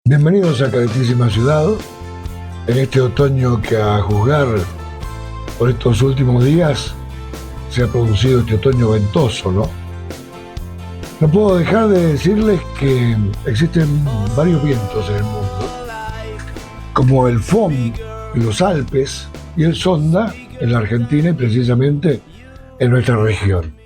Bienvenidos a Caretísima Ciudad, en este otoño que a juzgar por estos últimos días se ha producido este otoño ventoso, ¿no? No puedo dejar de decirles que existen varios vientos en el mundo, como el Fohn en los Alpes y el Sonda en la Argentina y precisamente en nuestra región.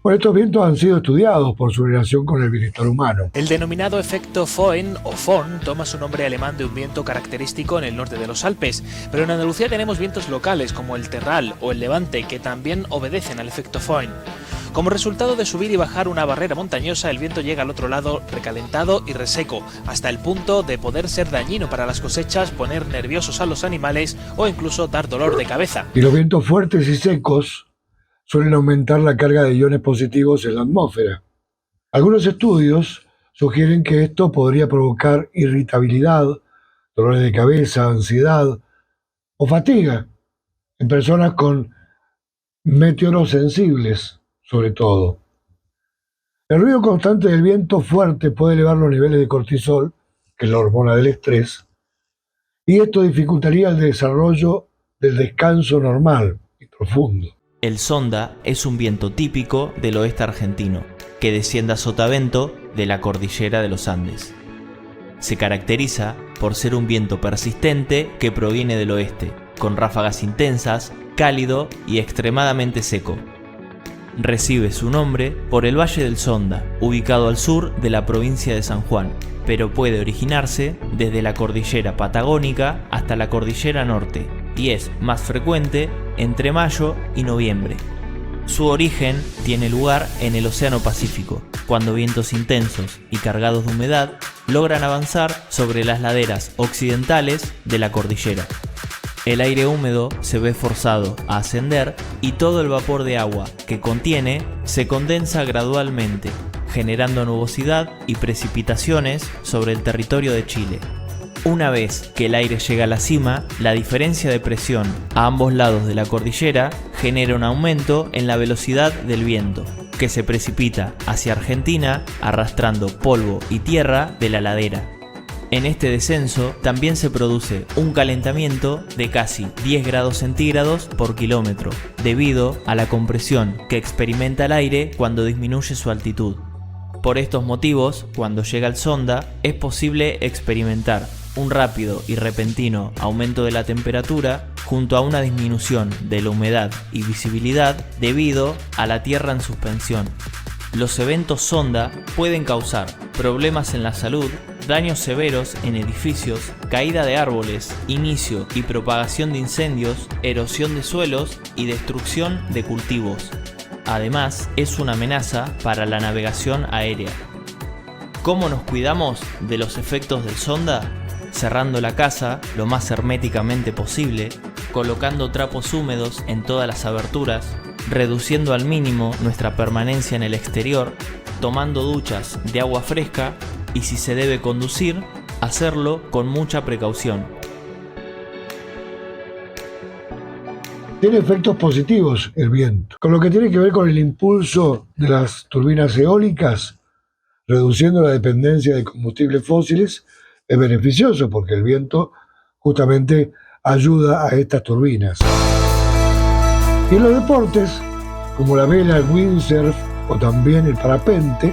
Bueno, estos vientos han sido estudiados por su relación con el bienestar humano. El denominado efecto Fohn o Fohn toma su nombre alemán de un viento característico en el norte de los Alpes, pero en Andalucía tenemos vientos locales como el terral o el levante que también obedecen al efecto Fohn. Como resultado de subir y bajar una barrera montañosa, el viento llega al otro lado recalentado y reseco, hasta el punto de poder ser dañino para las cosechas, poner nerviosos a los animales o incluso dar dolor de cabeza. Y los vientos fuertes y secos suelen aumentar la carga de iones positivos en la atmósfera. Algunos estudios sugieren que esto podría provocar irritabilidad, dolores de cabeza, ansiedad o fatiga en personas con meteorosensibles, sobre todo. El ruido constante del viento fuerte puede elevar los niveles de cortisol, que es la hormona del estrés, y esto dificultaría el desarrollo del descanso normal y profundo. El Sonda es un viento típico del oeste argentino, que desciende a sotavento de la cordillera de los Andes. Se caracteriza por ser un viento persistente que proviene del oeste, con ráfagas intensas, cálido y extremadamente seco. Recibe su nombre por el Valle del Sonda, ubicado al sur de la provincia de San Juan, pero puede originarse desde la cordillera patagónica hasta la cordillera norte, y es más frecuente entre mayo y noviembre. Su origen tiene lugar en el Océano Pacífico, cuando vientos intensos y cargados de humedad logran avanzar sobre las laderas occidentales de la cordillera. El aire húmedo se ve forzado a ascender y todo el vapor de agua que contiene se condensa gradualmente, generando nubosidad y precipitaciones sobre el territorio de Chile. Una vez que el aire llega a la cima, la diferencia de presión a ambos lados de la cordillera genera un aumento en la velocidad del viento, que se precipita hacia Argentina arrastrando polvo y tierra de la ladera. En este descenso también se produce un calentamiento de casi 10 grados centígrados por kilómetro, debido a la compresión que experimenta el aire cuando disminuye su altitud. Por estos motivos, cuando llega el Sonda, es posible experimentar un rápido y repentino aumento de la temperatura junto a una disminución de la humedad y visibilidad debido a la tierra en suspensión. Los eventos Sonda pueden causar problemas en la salud, daños severos en edificios, caída de árboles, inicio y propagación de incendios, erosión de suelos y destrucción de cultivos. Además, es una amenaza para la navegación aérea. ¿Cómo nos cuidamos de los efectos del Sonda? Cerrando la casa lo más herméticamente posible, colocando trapos húmedos en todas las aberturas, reduciendo al mínimo nuestra permanencia en el exterior, tomando duchas de agua fresca y si se debe conducir, hacerlo con mucha precaución. Tiene efectos positivos el viento, con lo que tiene que ver con el impulso de las turbinas eólicas, reduciendo la dependencia de combustibles fósiles. Es beneficioso porque el viento justamente ayuda a estas turbinas. Y en los deportes, como la vela, el windsurf o también el parapente,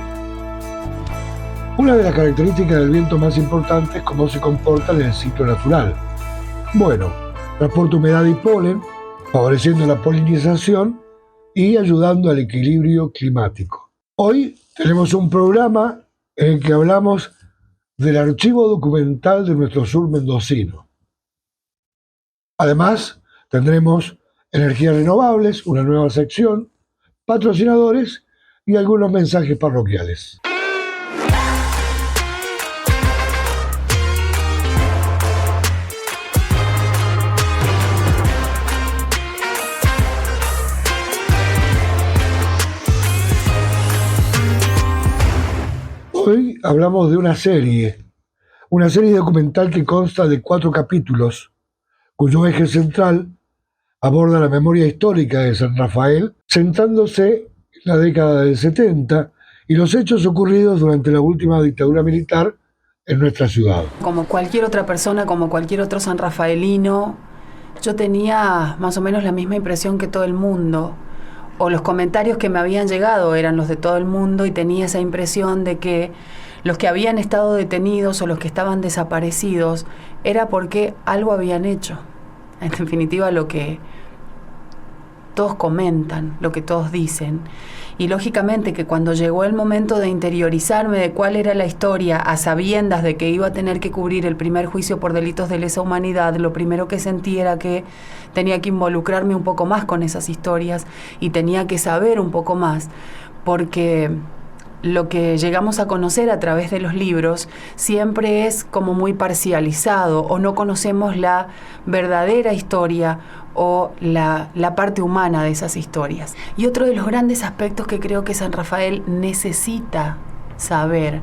una de las características del viento más importantes es cómo se comporta en el ciclo natural. Bueno, transporta humedad y polen, favoreciendo la polinización y ayudando al equilibrio climático. Hoy tenemos un programa en el que hablamos del archivo documental de nuestro sur mendocino. Además, tendremos energías renovables, una nueva sección, patrocinadores y algunos mensajes parroquiales. Hoy hablamos de una serie documental que consta de 4 capítulos, cuyo eje central aborda la memoria histórica de San Rafael, centrándose en la década del 70 y los hechos ocurridos durante la última dictadura militar en nuestra ciudad. Como cualquier otra persona, como cualquier otro sanrafaelino, yo tenía más o menos la misma impresión que todo el mundo, o los comentarios que me habían llegado eran los de todo el mundo, y tenía esa impresión de que los que habían estado detenidos o los que estaban desaparecidos era porque algo habían hecho. En definitiva, lo que todos comentan, lo que todos dicen. Y lógicamente que cuando llegó el momento de interiorizarme de cuál era la historia, a sabiendas de que iba a tener que cubrir el primer juicio por delitos de lesa humanidad, lo primero que sentí era que tenía que involucrarme un poco más con esas historias y tenía que saber un poco más, porque lo que llegamos a conocer a través de los libros siempre es como muy parcializado, o no conocemos la verdadera historia o la parte humana de esas historias. Y otro de los grandes aspectos que creo que San Rafael necesita saber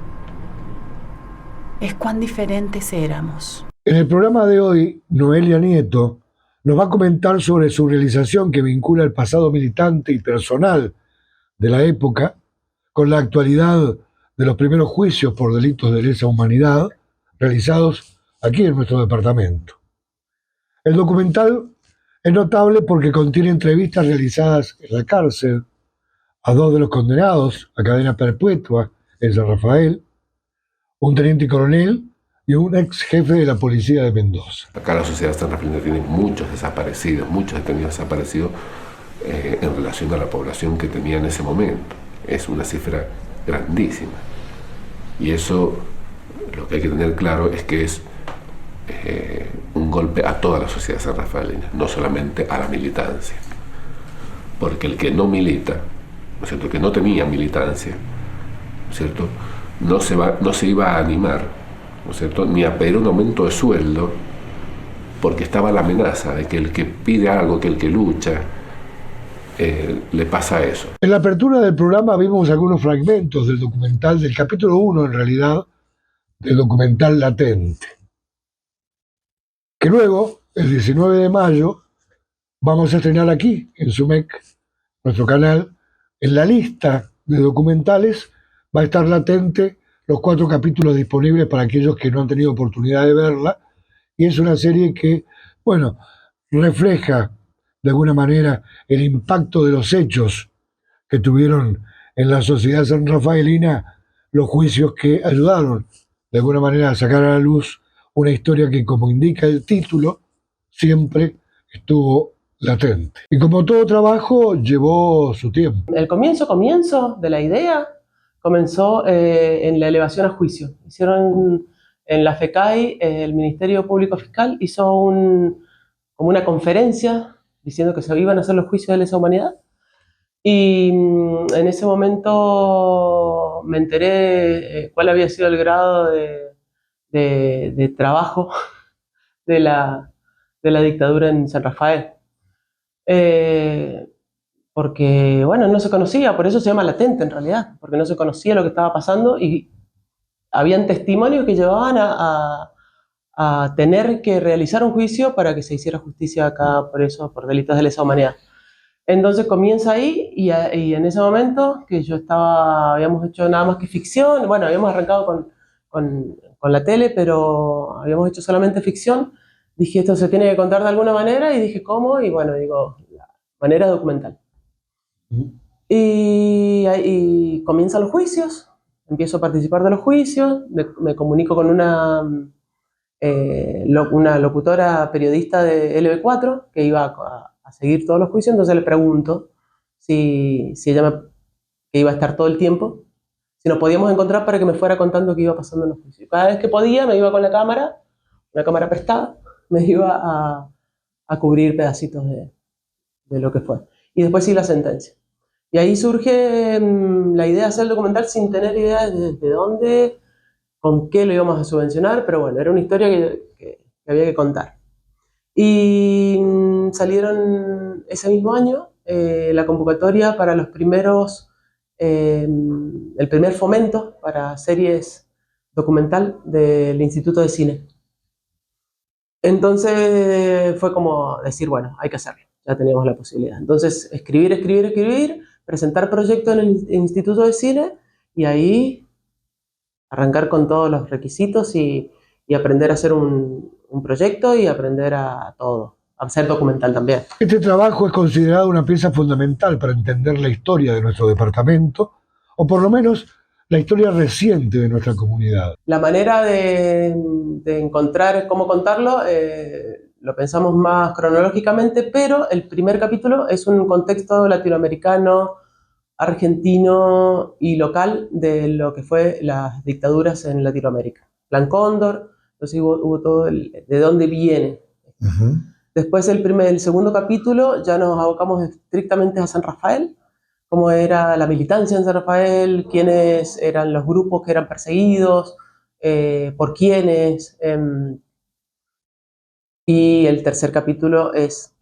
es cuán diferentes éramos. En el programa de hoy, Noelia Nieto nos va a comentar sobre su realización que vincula el pasado militante y personal de la época con la actualidad de los primeros juicios por delitos de lesa humanidad realizados aquí en nuestro departamento. El documental es notable porque contiene entrevistas realizadas en la cárcel a dos de los condenados a cadena perpetua en San Rafael, un teniente coronel y un ex jefe de la policía de Mendoza. Acá la sociedad sanrafaelina tiene muchos desaparecidos, muchos detenidos desaparecidos en relación a la población que tenía en ese momento. Es una cifra grandísima. Y eso, lo que hay que tener claro es que es un golpe a toda la sociedad sanrafaelina, no solamente a la militancia. Porque el que no milita, ¿no es cierto?, que no tenía militancia, ¿no es cierto?, no se iba a animar, ¿no es cierto?, ni a pedir un aumento de sueldo, porque estaba la amenaza de que el que pide algo, que el que lucha, le pasa eso. En la apertura del programa vimos algunos fragmentos del documental, del capítulo 1 en realidad, del documental Latente, que luego, el 19 de mayo, vamos a estrenar aquí, en SUMEC, nuestro canal. En la lista de documentales va a estar Latente, los 4 capítulos disponibles para aquellos que no han tenido oportunidad de verla, y es una serie que, bueno, refleja de alguna manera el impacto de los hechos que tuvieron en la sociedad sanrafaelina los juicios que ayudaron de alguna manera a sacar a la luz una historia que, como indica el título, siempre estuvo latente. Y como todo trabajo, llevó su tiempo. El comienzo de la idea comenzó en la elevación a juicio. Hicieron en la FECAI, el Ministerio Público Fiscal hizo como una conferencia diciendo que se iban a hacer los juicios de lesa humanidad. Y en ese momento me enteré cuál había sido el grado de trabajo de la dictadura en San Rafael. Porque, bueno, no se conocía, por eso se llama latente en realidad, porque no se conocía lo que estaba pasando y habían testimonios que llevaban a tener que realizar un juicio para que se hiciera justicia acá por eso, por delitos de lesa humanidad. Entonces comienza ahí y en ese momento que yo habíamos hecho nada más que ficción, bueno, habíamos arrancado con la tele, pero habíamos hecho solamente ficción. Dije, esto se tiene que contar de alguna manera, y dije, ¿cómo? Y bueno, digo, la manera documental. Y comienzan los juicios, empiezo a participar de los juicios, me comunico con una locutora periodista de LB4 que iba a seguir todos los juicios. Entonces le pregunto si ella que iba a estar todo el tiempo, si nos podíamos encontrar para que me fuera contando qué iba pasando en los juicios. Cada vez que podía me iba con la cámara, una cámara prestada, me iba a cubrir pedacitos de lo que fue. Y después sí la sentencia. Y ahí surge la idea de hacer el documental sin tener idea de dónde, con qué lo íbamos a subvencionar, pero bueno, era una historia que había que contar. Y salieron ese mismo año la convocatoria para los primeros, el primer fomento para series documental del Instituto de Cine. Entonces fue como decir, bueno, hay que hacerlo, ya teníamos la posibilidad. Entonces escribir, presentar proyectos en el Instituto de Cine, y ahí arrancar con todos los requisitos y aprender a hacer un proyecto y aprender a todo, a hacer documental también. Este trabajo es considerado una pieza fundamental para entender la historia de nuestro departamento, o por lo menos la historia reciente de nuestra comunidad. La manera de encontrar cómo contarlo lo pensamos más cronológicamente, pero el primer capítulo es un contexto latinoamericano, argentino y local de lo que fue las dictaduras en Latinoamérica. Plan Cóndor, entonces hubo todo de dónde viene. Uh-huh. Después el segundo capítulo ya nos abocamos estrictamente a San Rafael, cómo era la militancia en San Rafael, quiénes eran los grupos que eran perseguidos, por quiénes. Y el tercer capítulo es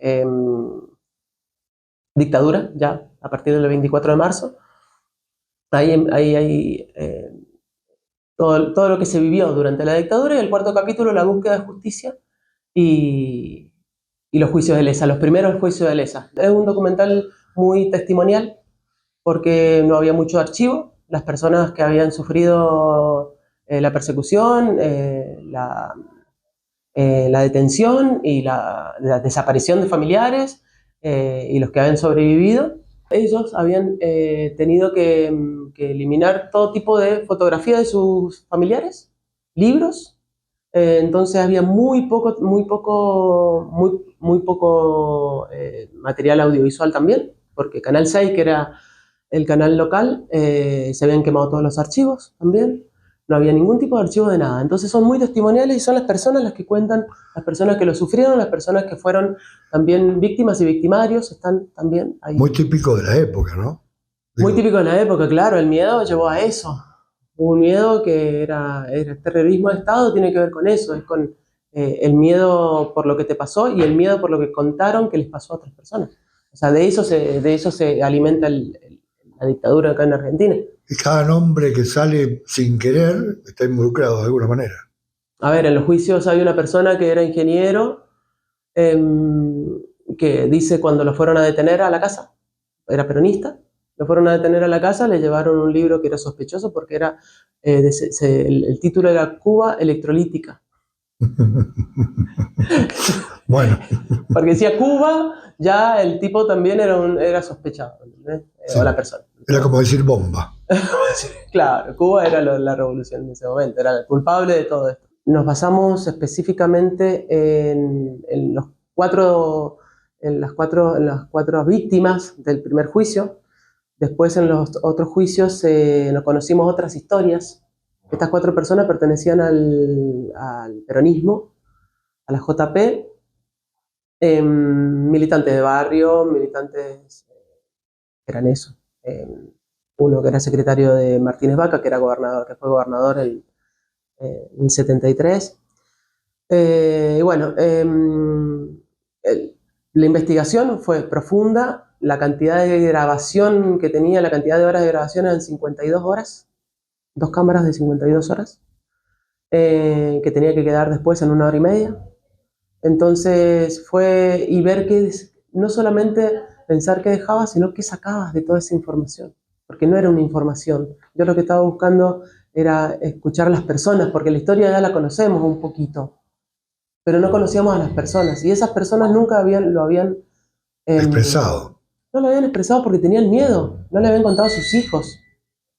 dictadura, ya, a partir del 24 de marzo. Ahí hay todo lo que se vivió durante la dictadura, y el cuarto capítulo, la búsqueda de justicia y los juicios de lesa, los primeros juicios de lesa. Es un documental muy testimonial porque no había mucho archivo. Las personas que habían sufrido la persecución, la detención y la desaparición de familiares y los que habían sobrevivido, ellos habían tenido que eliminar todo tipo de fotografía de sus familiares, libros. Entonces había muy poco material audiovisual también, porque Canal 6, que era el canal local, se habían quemado todos los archivos también. No había ningún tipo de archivo de nada. Entonces son muy testimoniales y son las personas las que cuentan, las personas que lo sufrieron, las personas que fueron también víctimas y victimarios, están también ahí. Muy típico de la época, ¿no? Muy típico de la época, claro. El miedo llevó a eso. Un miedo que era terrorismo de Estado, tiene que ver con eso, es con el miedo por lo que te pasó y el miedo por lo que contaron que les pasó a otras personas. O sea, de eso se alimenta la dictadura acá en Argentina. Y cada nombre que sale sin querer está involucrado de alguna manera. A ver, en los juicios hay una persona que era ingeniero, que dice cuando lo fueron a detener a la casa, era peronista, lo fueron a detener a la casa, le llevaron un libro que era sospechoso porque era, el título era Cuba electrolítica. Bueno. Porque decía Cuba, ya el tipo también era sospechado, ¿entendés? Sí. O la persona. Era como decir bomba. Claro, Cuba era la revolución en ese momento, era el culpable de todo esto. Nos basamos específicamente en las cuatro víctimas del primer juicio. Después en los otros juicios nos conocimos otras historias. Estas 4 personas pertenecían al peronismo, a la JP, militantes de barrio, militantes que eran eso. Uno que era secretario de Martínez Vaca, que fue gobernador en el 73. Y bueno, la investigación fue profunda. La cantidad de grabación que tenía, la cantidad de horas de grabación eran 52 horas, 2 cámaras de 52 horas, que tenía que quedar después en 1 hora y media. Entonces fue, y ver que no solamente pensar qué dejabas, sino qué sacabas de toda esa información, porque no era una información. Yo lo que estaba buscando era escuchar a las personas, porque la historia ya la conocemos un poquito, pero no conocíamos a las personas, y esas personas nunca lo habían expresado. No lo habían expresado porque tenían miedo, no le habían contado a sus hijos.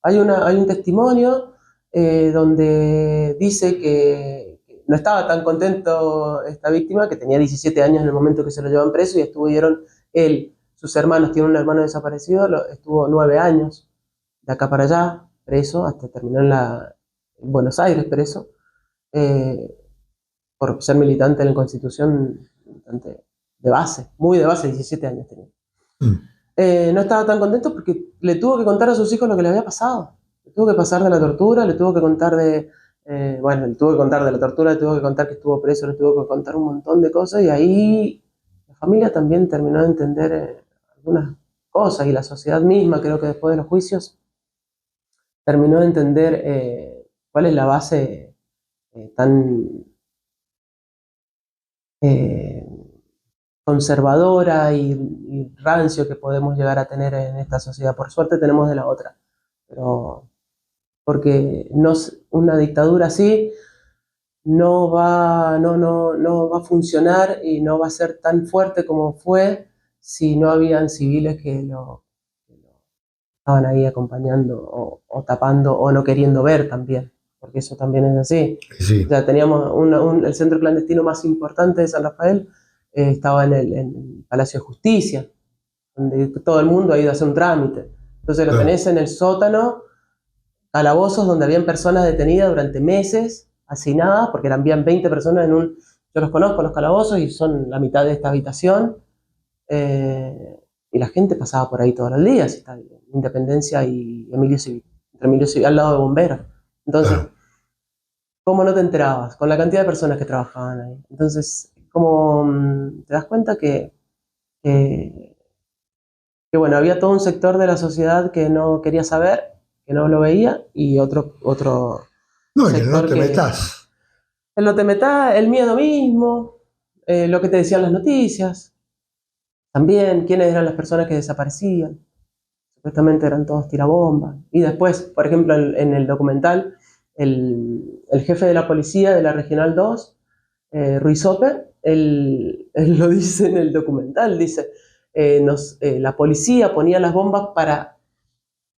Hay un testimonio donde dice que no estaba tan contento esta víctima, que tenía 17 años en el momento que se lo llevan preso, y estuvieron él, sus hermanos, tiene un hermano desaparecido, estuvo 9 años de acá para allá preso, hasta terminar en Buenos Aires preso, por ser militante en la Constitución, militante de base, muy de base, 17 años tenía. No estaba tan contento porque le tuvo que contar a sus hijos lo que le había pasado. Le tuvo que pasar de la tortura, le tuvo que contar le tuvo que contar de la tortura, le tuvo que contar que estuvo preso, le tuvo que contar un montón de cosas, y ahí la familia también terminó de entender algunas cosas, y la sociedad misma, creo que después de los juicios, terminó de entender cuál es la base tan conservadora y rancio que podemos llegar a tener en esta sociedad. Por suerte tenemos de la otra, pero porque una dictadura así no va a funcionar y no va a ser tan fuerte como fue si no habían civiles que lo estaban ahí acompañando o tapando o no queriendo ver también, porque eso también es así. Sí. O sea, teníamos el centro clandestino más importante de San Rafael, estaba en el Palacio de Justicia, donde todo el mundo ha ido a hacer un trámite. Entonces lo tenés en el sótano, calabozos donde habían personas detenidas durante meses, hacinadas, porque habían 20 personas yo los conozco, los calabozos, y son la mitad de esta habitación, y la gente pasaba por ahí todos los días, está Independencia y Emilio Civil, al lado de Bomberos. Entonces, ¿cómo no te enterabas? Con la cantidad de personas que trabajaban ahí. Entonces, como te das cuenta que bueno, había todo un sector de la sociedad que no quería saber, que no lo veía, y otro No, que no sector te metas. el no te metas, el miedo mismo, lo que te decían las noticias, también quiénes eran las personas que desaparecían, supuestamente eran todos tirabombas. Y después, por ejemplo, en el documental, el jefe de la policía de la Regional 2, Ruiz Ope, él lo dice en el documental, dice, la policía ponía las bombas para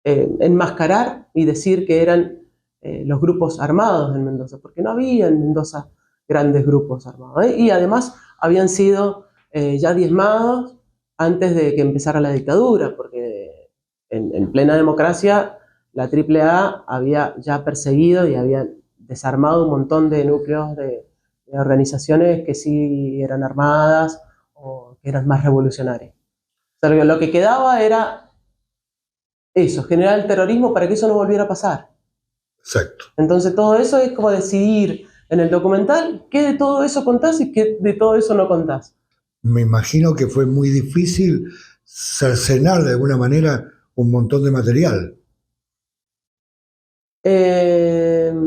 enmascarar y decir que eran los grupos armados en Mendoza, porque no había en Mendoza grandes grupos armados, ¿eh? Y además habían sido ya diezmados antes de que empezara la dictadura, porque en plena democracia la AAA había ya perseguido y había desarmado un montón de núcleos de organizaciones que sí eran armadas o que eran más revolucionarias. O sea, lo que quedaba era eso, generar el terrorismo para que eso no volviera a pasar. Exacto. Entonces todo eso es como decidir en el documental qué de todo eso contás y qué de todo eso no contás. Me imagino que fue muy difícil cercenar de alguna manera un montón de material.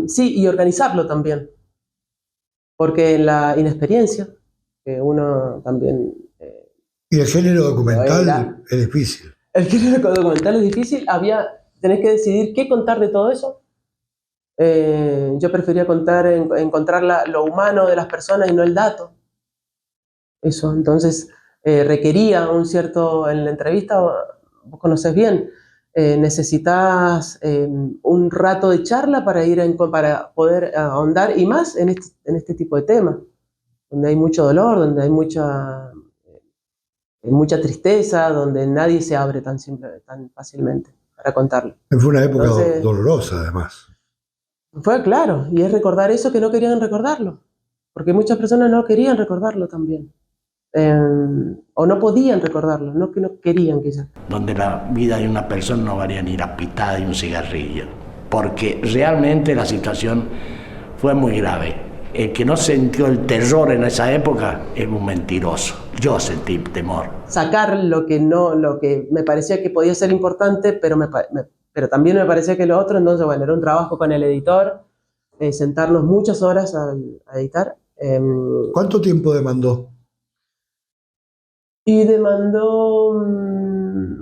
Sí, y organizarlo también. Porque la inexperiencia, que uno también... Y el género documental era. es difícil. El género documental es difícil, tenés que decidir qué contar de todo eso. Yo prefería encontrar lo humano de las personas y no el dato. Eso, entonces requería un cierto, en la entrevista, vos conocés bien, necesitas un rato de charla para poder ahondar, y más en este tipo de temas, donde hay mucho dolor, donde hay mucha tristeza, donde nadie se abre tan fácilmente para contarlo. Fue una época Entonces, dolorosa, además. fue claro, y es recordar eso que no querían recordarlo, porque muchas personas no querían recordarlo también. O no podían recordarlo, no que no querían quizás. Donde la vida de una persona no valía ni la pitada de un cigarrillo, porque realmente la situación fue muy grave. El que no sintió el terror en esa época es un mentiroso. Yo sentí temor. Sacar lo que me parecía que podía ser importante, pero también me parecía que lo otro. Entonces, bueno, era un trabajo con el editor, sentarnos muchas horas a editar. ¿Cuánto tiempo demandó? Y demandó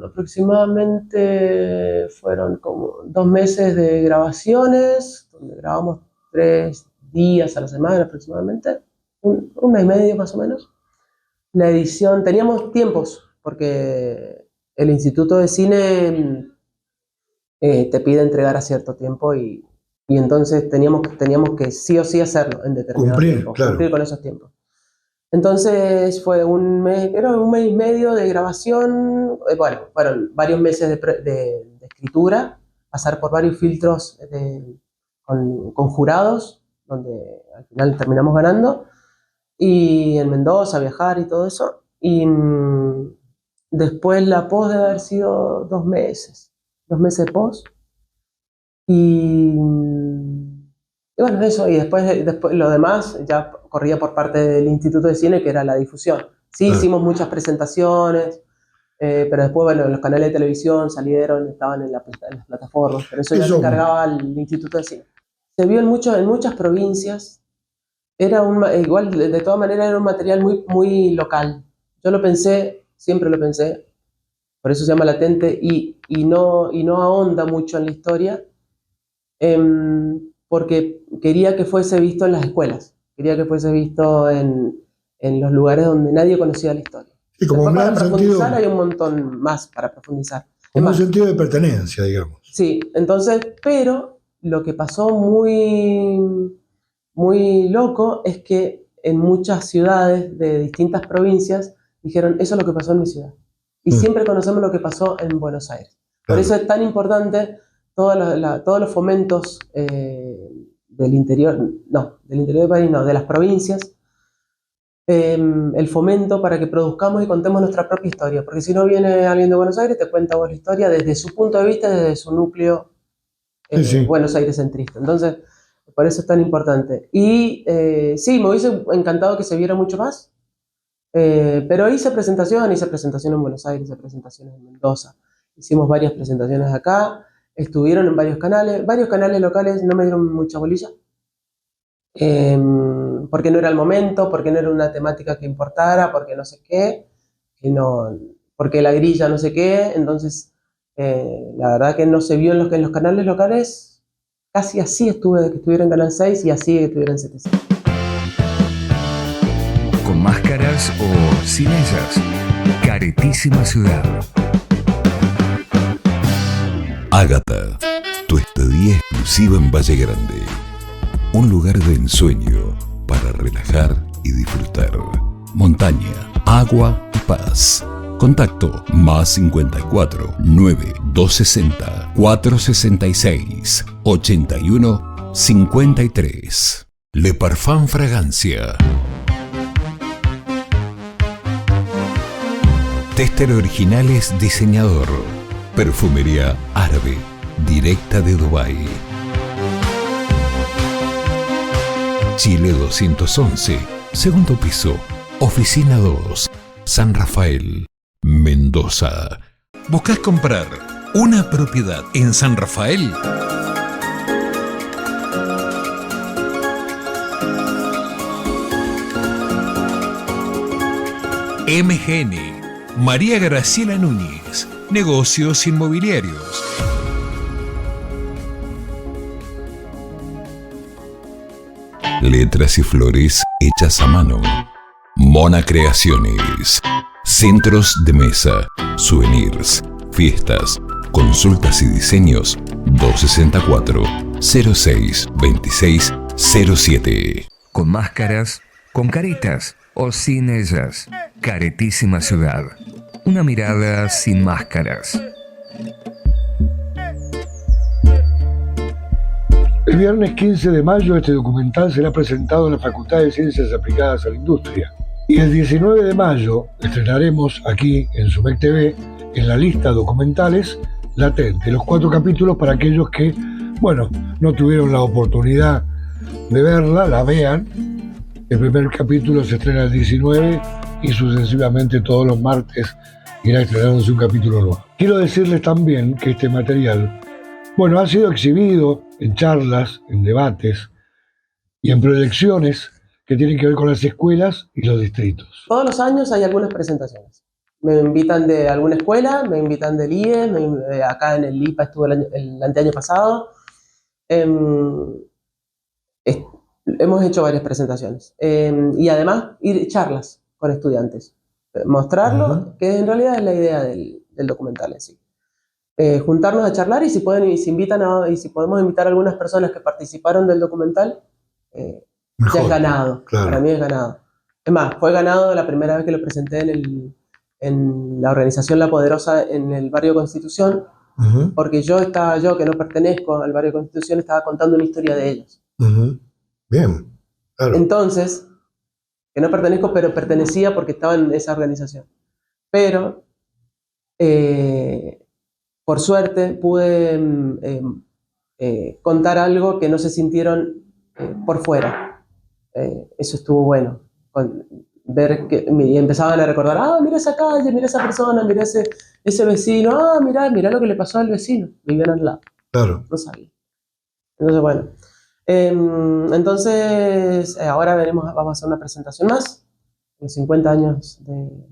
aproximadamente, fueron como 2 meses de grabaciones, donde grabamos 3 días a la semana aproximadamente, un mes y medio más o menos. La edición, teníamos tiempos, porque el Instituto de Cine te pide entregar a cierto tiempo, y entonces teníamos que sí o sí hacerlo en determinado tiempo, claro. cumplir con esos tiempos. Entonces fue era un mes y medio de grabación, fueron varios meses de escritura, pasar por varios filtros con jurados, donde al final terminamos ganando, y en Mendoza viajar y todo eso. Y después la post debe haber sido 2 meses de post. Y bueno, eso, y después lo demás ya corría por parte del Instituto de Cine, que era la difusión. Sí, hicimos muchas presentaciones, pero después, bueno, los canales de televisión estaban en las plataformas, pero eso ya se encargaba el Instituto de Cine. Se vio en muchas provincias. Igual, de todas maneras, era un material muy, muy local. Yo lo pensé, siempre lo pensé, por eso se llama latente, y no ahonda mucho en la historia. Porque quería que fuese visto en las escuelas, quería que fuese visto en los lugares donde nadie conocía la historia. Y como Después, un para gran profundizar, sentido, hay un montón más para profundizar. como un Además, sentido de pertenencia, digamos. sí, entonces, pero lo que pasó muy, muy loco es que en muchas ciudades de distintas provincias dijeron, eso es lo que pasó en mi ciudad. Y siempre conocemos lo que pasó en Buenos Aires. Por eso es tan importante todos los fomentos del interior del país, no, de las provincias, el fomento para que produzcamos y contemos nuestra propia historia. Porque si no viene alguien de Buenos Aires, te cuenta vos la historia desde su punto de vista, desde su núcleo Sí. Buenos Aires centrista. Entonces, por eso es tan importante. Y sí, me hubiese encantado que se viera mucho más, pero hice presentación en Buenos Aires, hice presentaciones en Mendoza. Hicimos varias presentaciones acá, estuvieron en varios canales locales no me dieron mucha bolilla, porque no era el momento, porque no era una temática que importara, porque no sé qué, porque la grilla no sé qué, entonces la verdad que no se vio en los canales locales, casi así estuve de que estuviera en Canal 6 y así de que estuviera en 700. Con máscaras o sin ellas. Caretísima ciudad. Ágata, tu estadía exclusiva en Valle Grande. Un lugar de ensueño para relajar y disfrutar. Montaña, agua y paz. Contacto +54 9 260 466 81 53. Le Parfum Fragancia. Tester Originales diseñador. Perfumería árabe, directa de Dubái. Chile 211, segundo piso, oficina 2, San Rafael, Mendoza. ¿Buscas comprar una propiedad en San Rafael? MGN, María Graciela Núñez, Negocios Inmobiliarios. Letras y flores hechas a mano. Mona Creaciones. Centros de mesa, souvenirs, fiestas, consultas y diseños. 264 06 26 07. Con máscaras, con caretas o sin ellas. Caretísima ciudad. Una mirada sin máscaras. El viernes 15 de mayo este documental será presentado en la Facultad de Ciencias Aplicadas a la Industria. Y el 19 de mayo estrenaremos aquí en Sumec TV, en la lista documentales, Latente, los 4 capítulos para aquellos que, bueno, no tuvieron la oportunidad de verla, la vean. El primer capítulo se estrena el 19 y sucesivamente todos los martes irá estrenándose un capítulo nuevo. Quiero decirles también que este material, bueno, ha sido exhibido en charlas, en debates y en proyecciones que tienen que ver con las escuelas y los distritos. Todos los años hay algunas presentaciones. Me invitan de alguna escuela, me invitan del IE, acá en el IPA estuve el anteaño pasado. Hemos hecho varias presentaciones. Y además, charlas con estudiantes. Mostrarlo, que en realidad es la idea del documental en sí. Juntarnos a charlar y si podemos invitar a algunas personas que participaron del documental, ya es ganado. Claro. Para mí es ganado. Es más, fue ganado la primera vez que lo presenté en la organización La Poderosa en el barrio Constitución, porque yo que no pertenezco al barrio Constitución, estaba contando una historia de ellos. Bien, claro. Entonces, que no pertenezco, pero pertenecía porque estaba en esa organización. Pero, por suerte, pude contar algo que no se sintieron por fuera. Eso estuvo bueno. Ver que y empezaban a recordar, mira esa calle, mira esa persona, mira ese vecino, mira lo que le pasó al vecino, vivían al lado. Claro. No sabía. Entonces, bueno. Entonces, ahora vamos a hacer una presentación más, los 50 años de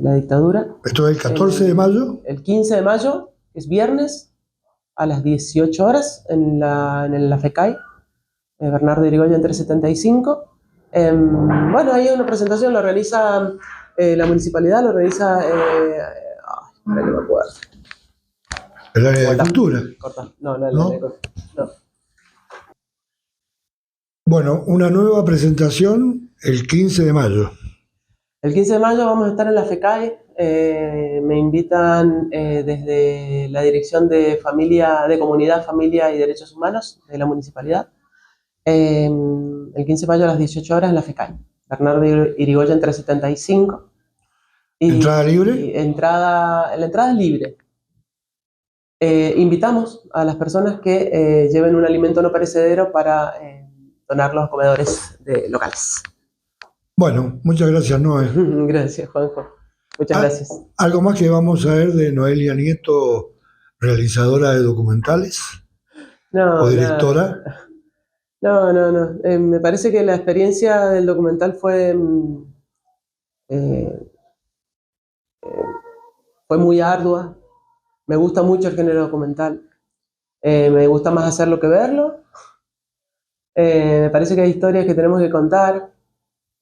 la dictadura. ¿Esto es el 14 de mayo? El 15 de mayo, es viernes, a las 18 horas en la FECAI, Bernardo Irigoyen 375. Bueno, hay una presentación, lo realiza la municipalidad, lo realiza... no me acuerdo. El área de cultura. No. Bueno, una nueva presentación el 15 de mayo. El 15 de mayo vamos a estar en la FECAI. Me invitan desde la Dirección de Comunidad, Familia y Derechos Humanos de la municipalidad. El 15 de mayo a las 18 horas en la FECAI. Bernardo Irigoyen 375. ¿Entrada libre? La entrada es libre. Invitamos a las personas que lleven un alimento no perecedero para donarlos a comedores locales. Bueno, muchas gracias, Noé. Gracias, Juanjo. Muchas gracias. ¿Algo más que vamos a ver de Noelia Nieto, realizadora de documentales? No, ¿O directora? No. Me parece que la experiencia del documental fue muy ardua. Me gusta mucho el género documental. Me gusta más hacerlo que verlo. Me parece que hay historias que tenemos que contar,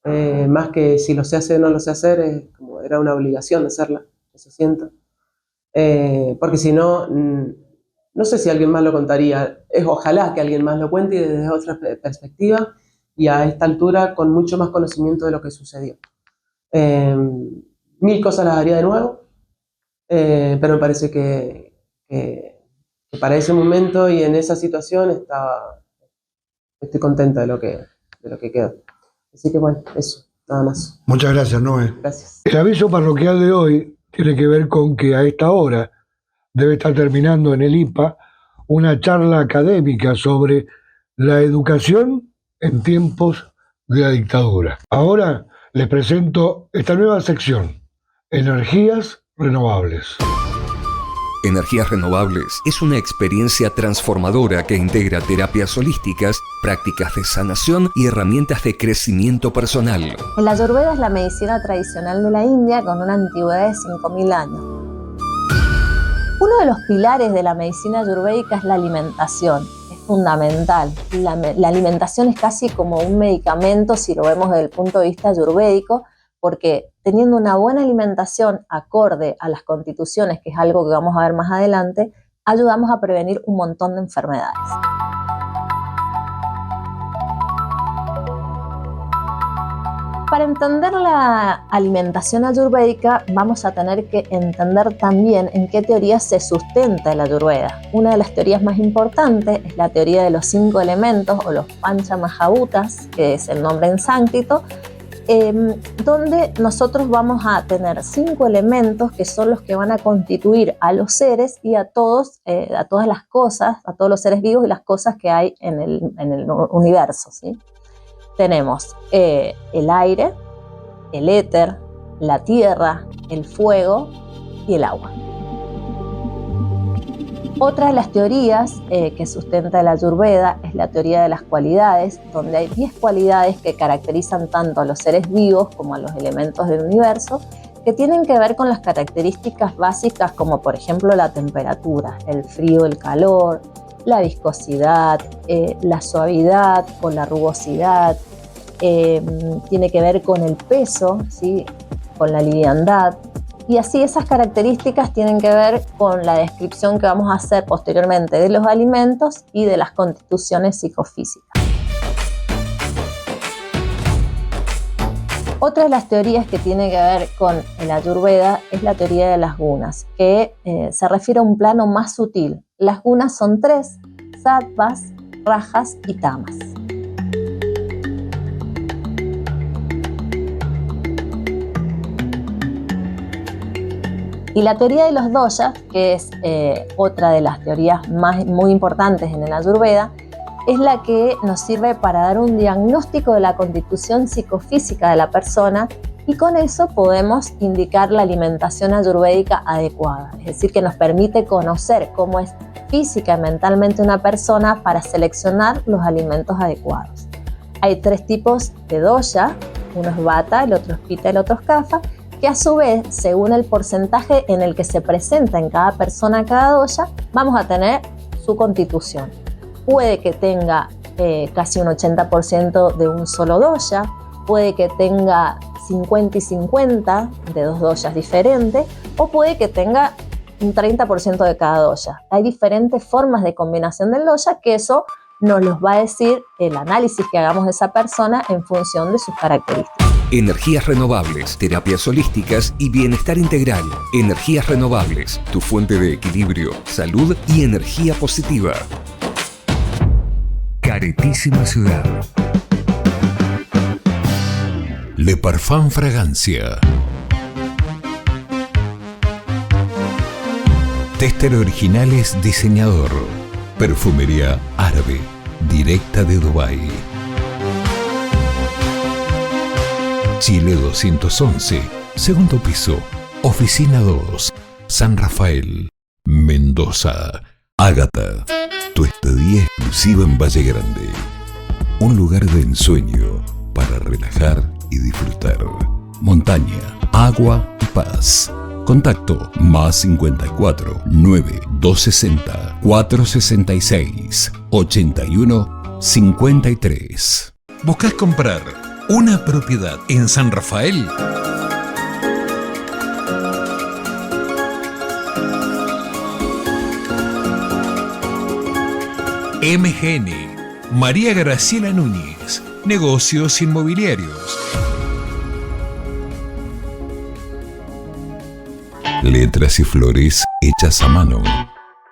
más que si lo sé hacer o no lo sé hacer, como era una obligación hacerla, eso siento. Porque si no, no sé si alguien más lo contaría. Ojalá que alguien más lo cuente y desde otra perspectiva y a esta altura con mucho más conocimiento de lo que sucedió. 1000 cosas las haría de nuevo, pero me parece que para ese momento y en esa situación estoy contenta de lo que quedó. Así que bueno, eso, nada más. Muchas gracias, Noé. Gracias. El aviso parroquial de hoy tiene que ver con que a esta hora debe estar terminando en el IPA una charla académica sobre la educación en tiempos de la dictadura. Ahora les presento esta nueva sección, Energías Renovables. Energías Renovables es una experiencia transformadora que integra terapias holísticas, prácticas de sanación y herramientas de crecimiento personal. El Ayurveda es la medicina tradicional de la India con una antigüedad de 5.000 años. Uno de los pilares de la medicina ayurvédica es la alimentación. Es fundamental. La alimentación es casi como un medicamento si lo vemos desde el punto de vista ayurvédico, porque teniendo una buena alimentación acorde a las constituciones, que es algo que vamos a ver más adelante, ayudamos a prevenir un montón de enfermedades. Para entender la alimentación ayurvédica vamos a tener que entender también en qué teoría se sustenta el Ayurveda. Una de las teorías más importantes es la teoría de los 5 elementos o los Panchamahabhutas, que es el nombre en sánscrito, donde nosotros vamos a tener 5 elementos que son los que van a constituir a los seres y a todas las cosas, a todos los seres vivos y las cosas que hay en el universo, ¿sí? Tenemos el aire, el éter, la tierra, el fuego y el agua. Otra de las teorías que sustenta la Ayurveda es la teoría de las cualidades, donde hay 10 cualidades que caracterizan tanto a los seres vivos como a los elementos del universo, que tienen que ver con las características básicas como por ejemplo la temperatura, el frío, el calor, la viscosidad, la suavidad o la rugosidad, tiene que ver con el peso, ¿sí? Con la liviandad. Y así esas características tienen que ver con la descripción que vamos a hacer posteriormente de los alimentos y de las constituciones psicofísicas. Otra de las teorías que tiene que ver con el Ayurveda es la teoría de las gunas, que se refiere a un plano más sutil. Las gunas son 3, sattvas, rajas y tamas. Y la teoría de los doshas, que es otra de las teorías muy importantes en el Ayurveda, es la que nos sirve para dar un diagnóstico de la constitución psicofísica de la persona y con eso podemos indicar la alimentación ayurvédica adecuada. Es decir, que nos permite conocer cómo es física y mentalmente una persona para seleccionar los alimentos adecuados. Hay 3 tipos de dosha, uno es vata, el otro es pita, el otro es kapha, que a su vez, según el porcentaje en el que se presenta en cada persona cada dosha, vamos a tener su constitución. Puede que tenga casi un 80% de un solo doya, puede que tenga 50 y 50 de dos doyas diferentes, o puede que tenga un 30% de cada doya. Hay diferentes formas de combinación del doya que eso nos los va a decir el análisis que hagamos de esa persona en función de sus características. Energías renovables, terapias holísticas y bienestar integral. Energías renovables, tu fuente de equilibrio, salud y energía positiva. Caretísima Ciudad. Le Parfum Fragancia. Tester Originales Diseñador. Perfumería árabe, directa de Dubái. Chile 211, segundo piso, Oficina 2, San Rafael, Mendoza. Ágata, tu estadía exclusiva en Valle Grande. Un lugar de ensueño para relajar y disfrutar. Montaña, agua y paz. Contacto más 54 9 260 466 81 53. ¿Buscas comprar una propiedad en San Rafael? MGN, María Graciela Núñez, Negocios Inmobiliarios. Letras y flores hechas a mano.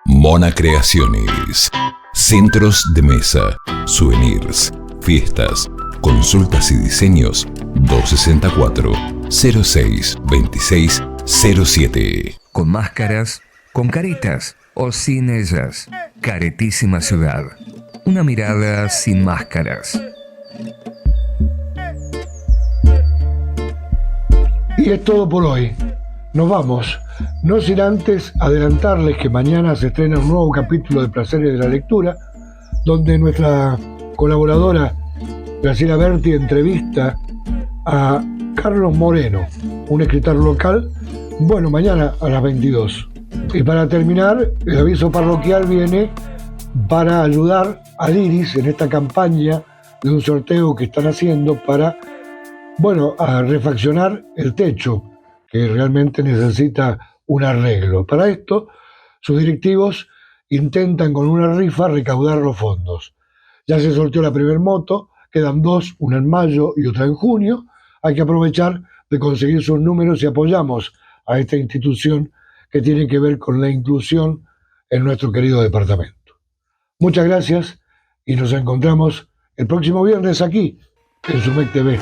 Mona Creaciones. Centros de mesa, souvenirs, fiestas, consultas y diseños. 264 06 26 07. Con máscaras, con caretas o sin ellas. Caretísima Ciudad. Una mirada sin máscaras. Y es todo por hoy. Nos vamos, no sin antes adelantarles que mañana se estrena un nuevo capítulo de Placeres de la Lectura, donde nuestra colaboradora Graciela Berti entrevista a Carlos Moreno, un escritor local, bueno, mañana a las 22. Y para terminar, el aviso parroquial viene para ayudar al Iris en esta campaña de un sorteo que están haciendo para, bueno, a refaccionar el techo, que realmente necesita un arreglo. Para esto, sus directivos intentan con una rifa recaudar los fondos. Ya se sorteó la primera moto, quedan dos, una en mayo y otra en junio. Hay que aprovechar de conseguir sus números y apoyamos a esta institución que tiene que ver con la inclusión en nuestro querido departamento. Muchas gracias y nos encontramos el próximo viernes aquí en Sumec TV.